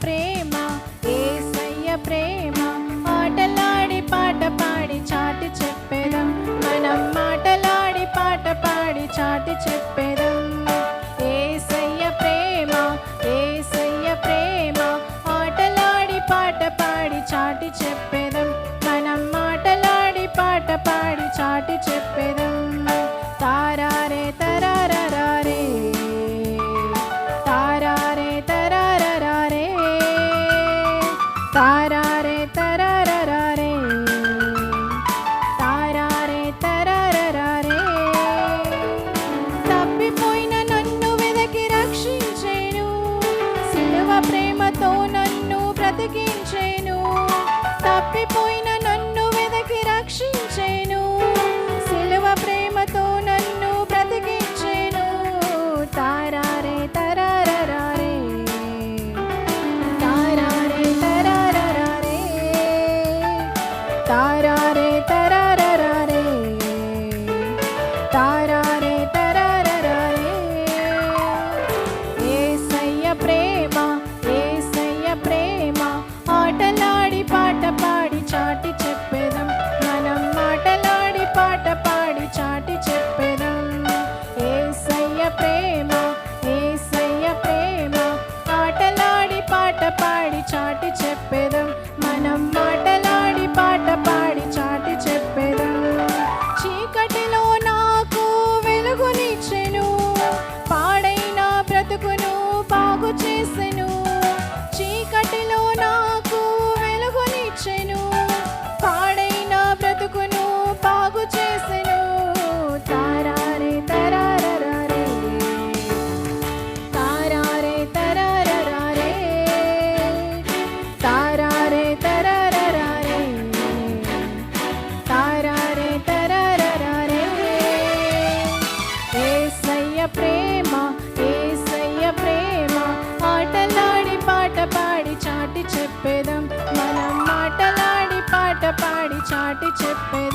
ప్రేమ యేసయ్య ప్రేమ ఆటలాడి పాట పాడి చాటి చెప్పేదం మనం మాటలాడి పాట పాడి చాటి చెప్పేదం యేసయ్య ప్రేమ యేసయ్య ప్రేమ ఆటలాడి పాట పాడి చాటి చెప్పేదం మనం మాటలాడి పాట పాడి చాటి చెప్పేదం తారారే తరారరారే తారారే తరారరారే తారారే తరారరారే తారారే తరారరారే తప్పిపోయిన నన్ను వెదకి రక్షించేను సిలువ ప్రేమతో నన్ను బ్రతికించేను తప్పిపోయిన నన్ను వెదకి రక్షించేను సిలువ ప్రేమతో నన్ను బ్రతికించేను తారారే తరారరారే తారారే తరారరారే తారారే తరారరారే తారారే తరారరారే యేసయ్య ప్రేమ యేసయ్య ప్రేమ ఆటలాడి పాట పాడి చాటి చెప్పేదం మనం మాటలాడి పాట పాడి చాటి చెప్పేదం యేసయ్య ప్రేమ యేసయ్య ప్రేమ ఆటలాడి పాట పాడి చాటి చెప్పేదం మనం మాటలాడి పాట పాడి చాటి చెప్పేదం చీకటిలో నాకు వెలుగునిచ్చెను పాడైన బ్రతుకును బాగు చేసెను చీకటిలో నాకు వెలుగునిచ్చెను పాడైన బ్రతుకును బాగు చేసెను తారారే తరారరారే తారారే తరారరారే తారారే తరారరారే తారారే తరారరారే యేసయ్య ప్రేమ యేసయ్య ప్రేమ ఆటలాడి పాట పాడి చాటి చెప్పేదం మనం మాటలాడి పాట పాడి చాటి చెప్పేదం